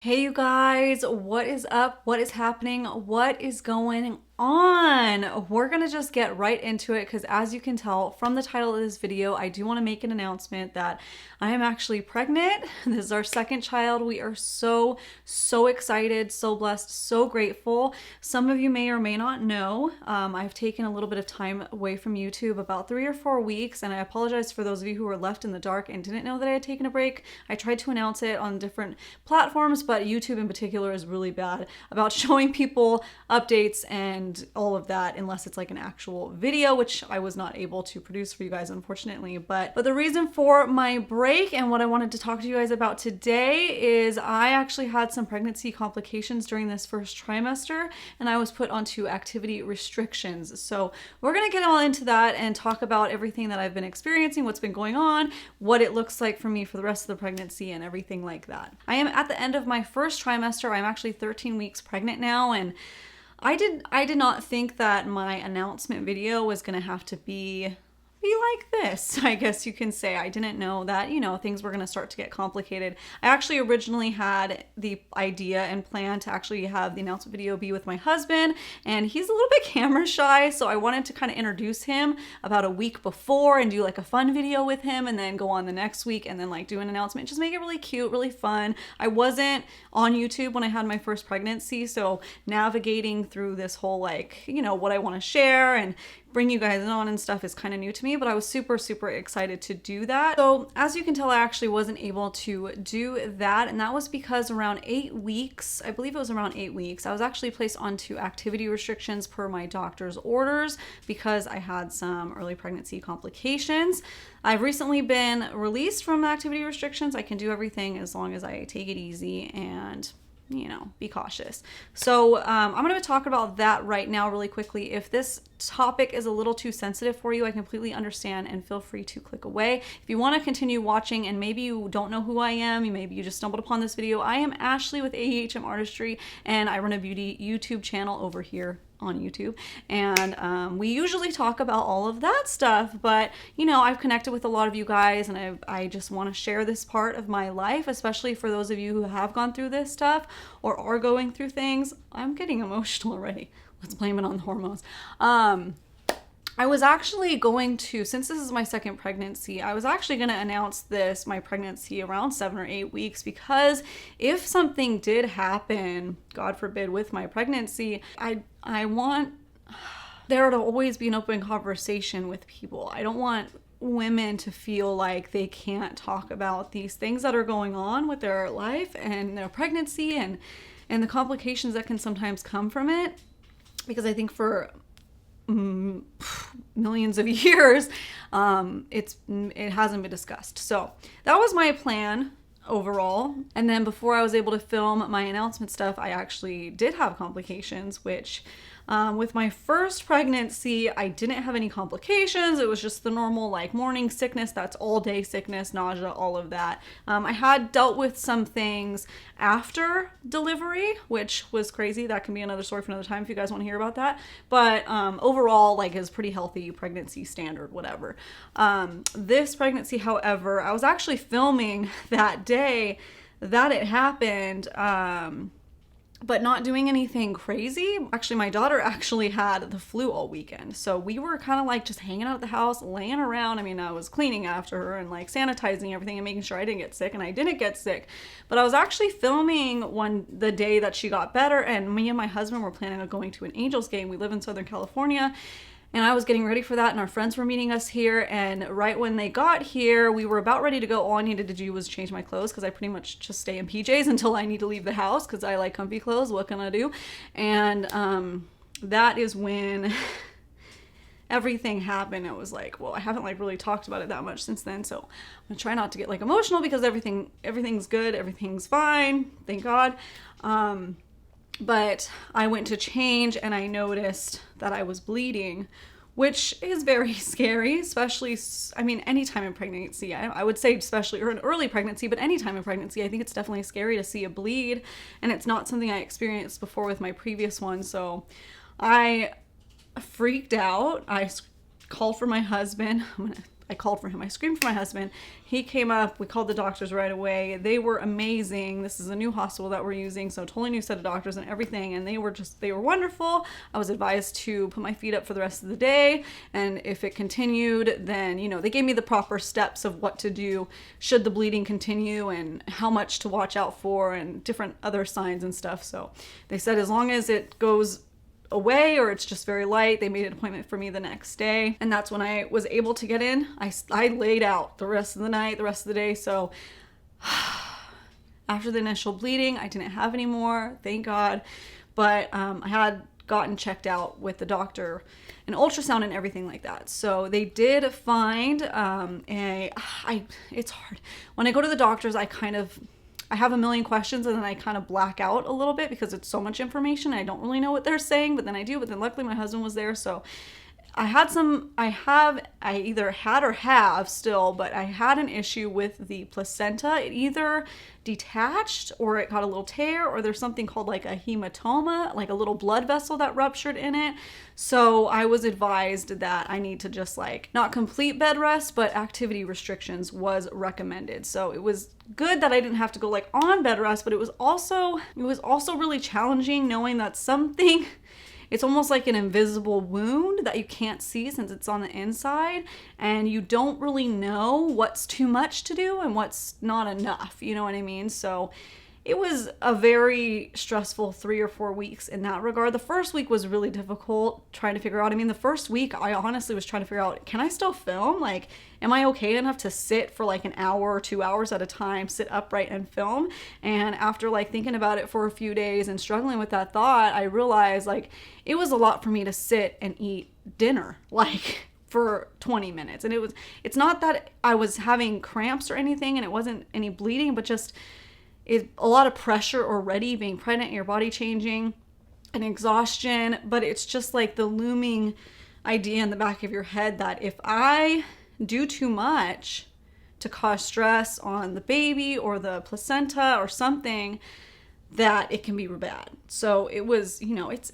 Hey you guys, what is up? What is happening? What is going on? We're gonna just get right into it because as you can tell from the title of this video, I do want to make an announcement that I am actually pregnant. This is our second child. We are so excited, so blessed, so grateful. Some of you may or may not know, I've taken a little bit of time away from YouTube, about 3 or 4 weeks, and I apologize for those of you who were left in the dark and didn't know that I had taken a break. I tried to announce it on different platforms, but YouTube in particular is really bad about showing people updates and all of that unless it's like an actual video, which I was not able to produce for you guys, unfortunately. But the reason for my break and what I wanted to talk to you guys about today is I actually had some pregnancy complications during this first trimester, and I was put onto activity restrictions. So we're gonna get all into that and talk about everything that I've been experiencing, what's been going on, what it looks like for me for the rest of the pregnancy, and everything like that. I am at the end of my first trimester. I'm actually 13 weeks pregnant now, and I did not think that my announcement video was gonna have to be like this, I guess you can say. I didn't know that, you know, things were going to start to get complicated. I actually originally had the idea and plan to actually have the announcement video be with my husband, and he's a little bit camera shy, so I wanted to kind of introduce him about a week before and do like a fun video with him, and then go on the next week and then like do an announcement, just make it really cute, really fun. I wasn't on YouTube when I had my first pregnancy, so navigating through this whole, like, you know, what I want to share and bring you guys on and stuff is kind of new to me, but I was super excited to do that. So as you can tell, I actually wasn't able to do that, and that was because around 8 weeks, I believe it was around 8 weeks, I was actually placed onto activity restrictions per my doctor's orders because I had some early pregnancy complications. I've recently been released from activity restrictions. I can do everything as long as I take it easy and, you know, be cautious. So I'm going to talk about that right now really quickly. If this topic is a little too sensitive for you, I completely understand, and feel free to click away. If you want to continue watching and maybe you don't know who I am, maybe you just stumbled upon this video, I am Ashley with AEHM Artistry, and I run a beauty YouTube channel over here on YouTube, and we usually talk about all of that stuff, but you know, I've connected with a lot of you guys, and I just want to share this part of my life, especially for those of you who have gone through this stuff or are going through things. I'm getting emotional already. Let's blame it on the hormones. I was actually going to, since this is my second pregnancy, I was actually going to announce my pregnancy around 7 or 8 weeks, because if something did happen, God forbid, with my pregnancy, I want there to always be an open conversation with people. I don't want women to feel like they can't talk about these things that are going on with their life and their pregnancy and the complications that can sometimes come from it, because I think for millions of years, it hasn't been discussed. So that was my plan overall. And then before I was able to film my announcement stuff, I actually did have complications, which with my first pregnancy, I didn't have any complications. It was just the normal like morning sickness, that's all day sickness, nausea, all of that. I had dealt with some things after delivery, which was crazy. That can be another story for another time if you guys want to hear about that. But overall, like, is pretty healthy pregnancy standard, whatever. This pregnancy, however, I was actually filming that day that it happened, but not doing anything crazy. Actually, my daughter actually had the flu all weekend. So we were kind of like just hanging out at the house, laying around. I mean, I was cleaning after her and like sanitizing everything and making sure I didn't get sick, and I didn't get sick. But I was actually filming the day that she got better, and me and my husband were planning on going to an Angels game. We live in Southern California. And I was getting ready for that, and our friends were meeting us here, and right when they got here, we were about ready to go. All I needed to do was change my clothes, because I pretty much just stay in PJs until I need to leave the house, because I like comfy clothes. What can I do? And that is when everything happened. It was like, well, I haven't like really talked about it that much since then, so I'm gonna try not to get like emotional, because everything's good, everything's fine, thank God. But I went to change, and I noticed that I was bleeding, which is very scary, especially, I mean, anytime in pregnancy. I would say especially, or an early pregnancy, but anytime in pregnancy, I think it's definitely scary to see a bleed, and it's not something I experienced before with my previous one. So I freaked out. I called for my husband. I called for him. I screamed for my husband. He came up. We called the doctors right away. They were amazing. This is a new hospital that we're using, so totally new set of doctors and everything. And they were wonderful. I was advised to put my feet up for the rest of the day. And if it continued, then, you know, they gave me the proper steps of what to do should the bleeding continue and how much to watch out for and different other signs and stuff. So they said as long as it goes away or it's just very light, they made an appointment for me the next day, and that's when I was able to get in. I laid out the rest of the night, the rest of the day. So after the initial bleeding, I didn't have any more, thank God, but I had gotten checked out with the doctor, an ultrasound and everything like that. So they did find it's hard when I go to the doctors. I have a million questions and then I kind of black out a little bit because it's so much information. I don't really know what they're saying, but then I do. But then luckily my husband was there. So I either had or have still, but I had an issue with the placenta. It either detached or it got a little tear, or there's something called like a hematoma, like a little blood vessel that ruptured in it. So I was advised that I need to just like not complete bed rest, but activity restrictions was recommended. So it was good that I didn't have to go like on bed rest, but it was also really challenging knowing that something, it's almost like an invisible wound that you can't see since it's on the inside, and you don't really know what's too much to do and what's not enough, you know what I mean? So it was a very stressful 3 or 4 weeks in that regard. The first week was really difficult trying to figure out. I mean, the first week I honestly was trying to figure out, can I still film? Like, am I okay enough to sit for like an hour or 2 hours at a time, sit upright and film? And after like thinking about it for a few days and struggling with that thought, I realized like it was a lot for me to sit and eat dinner like for 20 minutes. And it's not that I was having cramps or anything and it wasn't any bleeding, but just a lot of pressure already, being pregnant, your body changing, and exhaustion. But it's just like the looming idea in the back of your head that if I do too much to cause stress on the baby or the placenta or something, that it can be bad. So it was, you know, it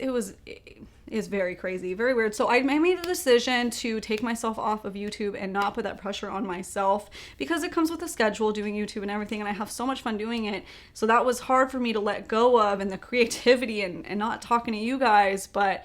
is very crazy, very weird. So I made a decision to take myself off of YouTube and not put that pressure on myself, because it comes with a schedule doing YouTube and everything, and I have so much fun doing it. So that was hard for me to let go of, and the creativity and not talking to you guys, but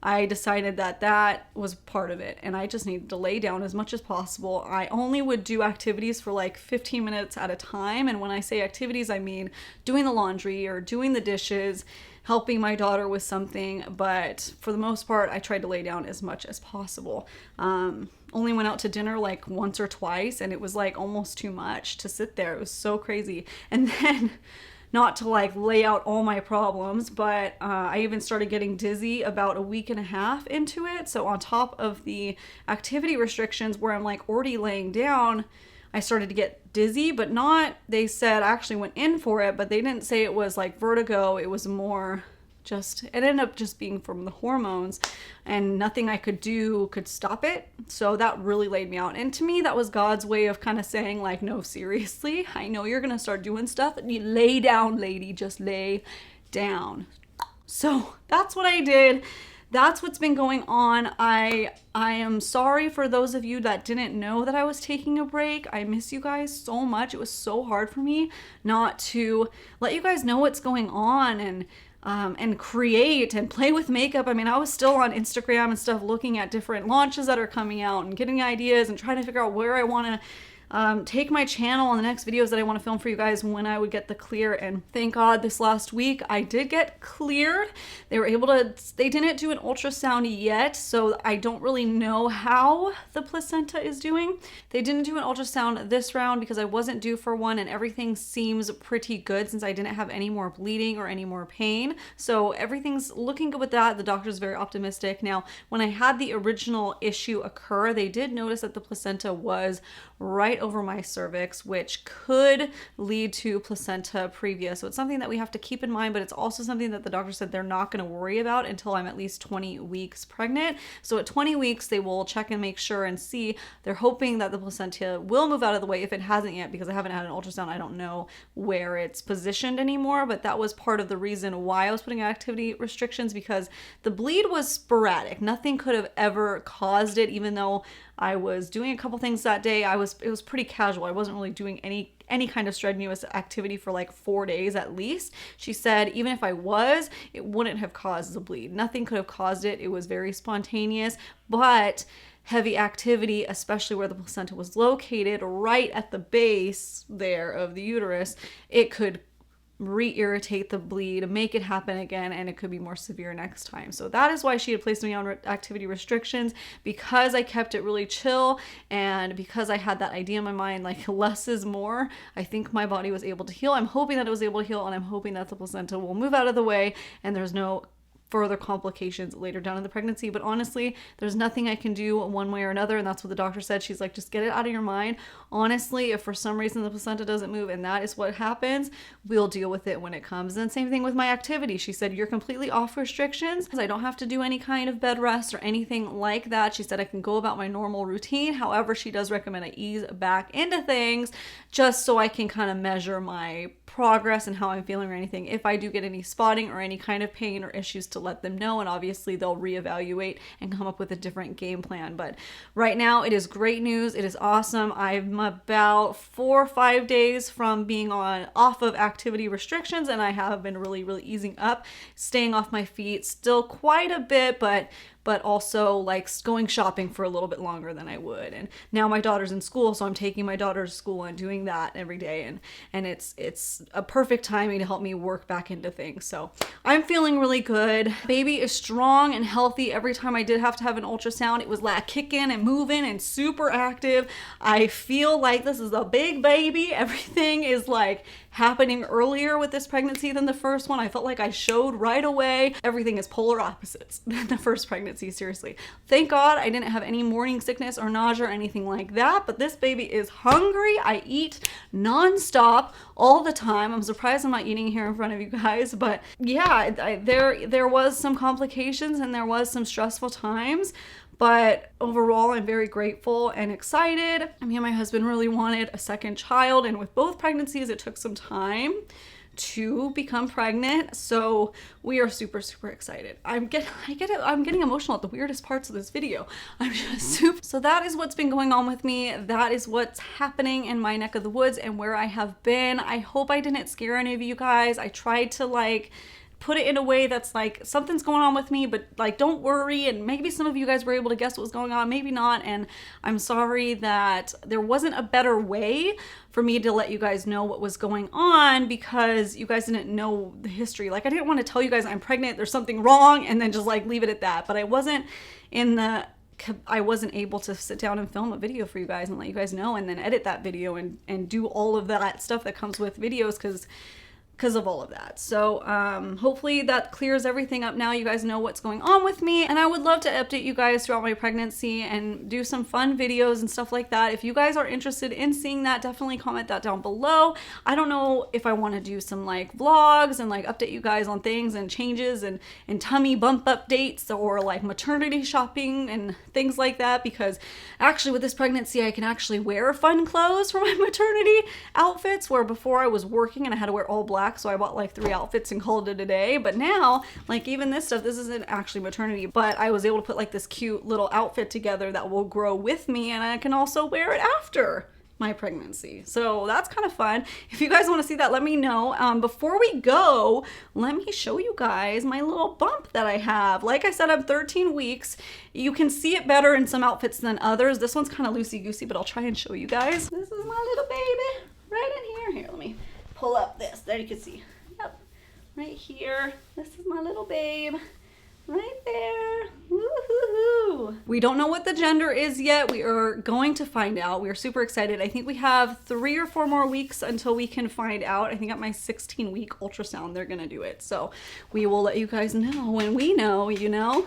I decided that that was part of it, and I just needed to lay down as much as possible. I only would do activities for like 15 minutes at a time, and when I say activities, I mean doing the laundry or doing the dishes, helping my daughter with something, but for the most part, I tried to lay down as much as possible. Only went out to dinner like once or twice, and it was like almost too much to sit there. It was so crazy. And then, not to like lay out all my problems, but I even started getting dizzy about a week and a half into it. So on top of the activity restrictions where I'm like already laying down, I started to get dizzy, but not, they said I actually went in for it, but they didn't say it was like vertigo. It was more just, it ended up just being from the hormones, and nothing I could do could stop it. So that really laid me out. And to me, that was God's way of kind of saying like, no, seriously, I know you're going to start doing stuff. You lay down, lady, just lay down. So that's what I did. That's what's been going on. I am sorry for those of you that didn't know that I was taking a break. I miss you guys so much. It was so hard for me not to let you guys know what's going on and create and play with makeup. I mean, I was still on Instagram and stuff looking at different launches that are coming out and getting ideas and trying to figure out where I want to take my channel and the next videos that I want to film for you guys when I would get the clear. And thank God this last week I did get cleared. They were able to, they didn't do an ultrasound yet, so I don't really know how the placenta is doing. They didn't do an ultrasound this round because I wasn't due for one, and everything seems pretty good since I didn't have any more bleeding or any more pain. So everything's looking good with that. The doctor's very optimistic. Now, when I had the original issue occur, they did notice that the placenta was right over my cervix, which could lead to placenta previa. So it's something that we have to keep in mind, but it's also something that the doctor said they're not going to worry about until I'm at least 20 weeks pregnant. So at 20 weeks, they will check and make sure and see. They're hoping that the placenta will move out of the way if it hasn't yet, because I haven't had an ultrasound. I don't know where it's positioned anymore, but that was part of the reason why I was putting activity restrictions, because the bleed was sporadic. Nothing could have ever caused it, even though I was doing a couple things that day. It was pretty casual. I wasn't really doing any kind of strenuous activity for like 4 days at least. She said even if I was, it wouldn't have caused the bleed. Nothing could have caused it. It was very spontaneous, but heavy activity, especially where the placenta was located right at the base there of the uterus, it could re-irritate the bleed, make it happen again, and it could be more severe next time. So that is why she had placed me on activity restrictions, because I kept it really chill and because I had that idea in my mind, like less is more. I think my body was able to heal. I'm hoping that it was able to heal, and I'm hoping that the placenta will move out of the way and there's no further complications later down in the pregnancy. But honestly, there's nothing I can do one way or another, and that's what the doctor said. She's like, just get it out of your mind. Honestly, if for some reason the placenta doesn't move and that is what happens, we'll deal with it when it comes. And same thing with my activity. She said, you're completely off restrictions because I don't have to do any kind of bed rest or anything like that. She said I can go about my normal routine. However, she does recommend I ease back into things just so I can kind of measure my progress and how I'm feeling or anything. If I do get any spotting or any kind of pain or issues, to let them know, and obviously they'll reevaluate and come up with a different game plan. But right now it is great news. It is awesome. I'm about 4 or 5 days from being off of activity restrictions, and I have been really easing up, staying off my feet still quite a bit, but also like going shopping for a little bit longer than I would. And now my daughter's in school, so I'm taking my daughter to school and doing that every day, and it's a perfect timing to help me work back into things. So I'm feeling really good. Baby is strong and healthy. Every time I did have to have an ultrasound, it was like kicking and moving and super active. I feel like this is a big baby. Everything is like happening earlier with this pregnancy than the first one. I felt like I showed right away. Everything is polar opposites than the first pregnancy, seriously. Thank God I didn't have any morning sickness or nausea or anything like that, but this baby is hungry. I eat nonstop all the time. I'm surprised I'm not eating here in front of you guys, but yeah, there was some complications and there was some stressful times. But overall, I'm very grateful and excited. Me and my husband really wanted a second child, and with both pregnancies, it took some time to become pregnant. So we are super excited. I'm getting emotional at the weirdest parts of this video. I'm just super. So that is what's been going on with me. That is what's happening in my neck of the woods and where I have been. I hope I didn't scare any of you guys. I tried to like put it in a way that's like something's going on with me, but like don't worry. And maybe some of you guys were able to guess what was going on, maybe not. And I'm sorry that there wasn't a better way for me to let you guys know what was going on, because you guys didn't know the history. Like I didn't want to tell you guys I'm pregnant, there's something wrong, and then just like leave it at that. But I wasn't able to sit down and film a video for you guys and let you guys know, and then edit that video and do all of that stuff that comes with videos because of all of that. So hopefully that clears everything up now. You guys know what's going on with me, and I would love to update you guys throughout my pregnancy and do some fun videos and stuff like that. If you guys are interested in seeing that, definitely comment that down below. I don't know if I want to do some like vlogs and like update you guys on things and changes and tummy bump updates, or like maternity shopping and things like that, because actually with this pregnancy I can actually wear fun clothes for my maternity outfits, where before I was working and I had to wear all black, so I bought like 3 outfits and called it a day. But now, like even this stuff, this isn't actually maternity, but I was able to put like this cute little outfit together that will grow with me, and I can also wear it after my pregnancy. So that's kind of fun. If you guys want to see that, let me know. Before we go, let me show you guys my little bump that I have. Like I said, I'm 13 weeks. You can see it better in some outfits than others. This one's kind of loosey-goosey, but I'll try and show you guys. This is my little baby right in here. Here, let me pull up this. There you can see. Yep. Right here. This is my little babe. Right there. Woo-hoo-hoo. We don't know what the gender is yet. We are going to find out. We are super excited. I think we have 3 or 4 more weeks until we can find out. I think at my 16-week ultrasound, they're gonna do it. So we will let you guys know when we know, you know?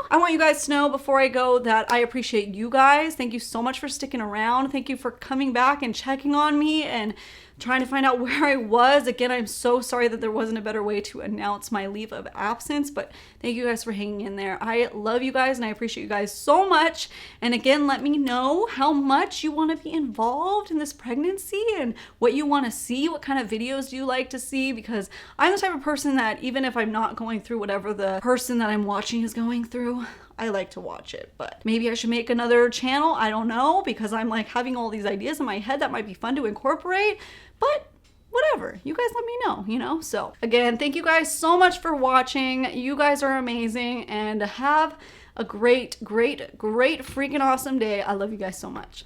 I want you guys to know before I go that I appreciate you guys. Thank you so much for sticking around. Thank you for coming back and checking on me and trying to find out where I was. Again, I'm so sorry that there wasn't a better way to announce my leave of absence, but thank you guys for hanging in there. I love you guys and I appreciate you guys so much. And again, let me know how much you want to be involved in this pregnancy and what you want to see. What kind of videos do you like to see? Because I'm the type of person that even if I'm not going through whatever the person that I'm watching is going through, I like to watch it. But maybe I should make another channel. I don't know, because I'm like having all these ideas in my head that might be fun to incorporate. But whatever, you guys let me know, you know? So again, thank you guys so much for watching. You guys are amazing, and have a great, great, great freaking awesome day. I love you guys so much.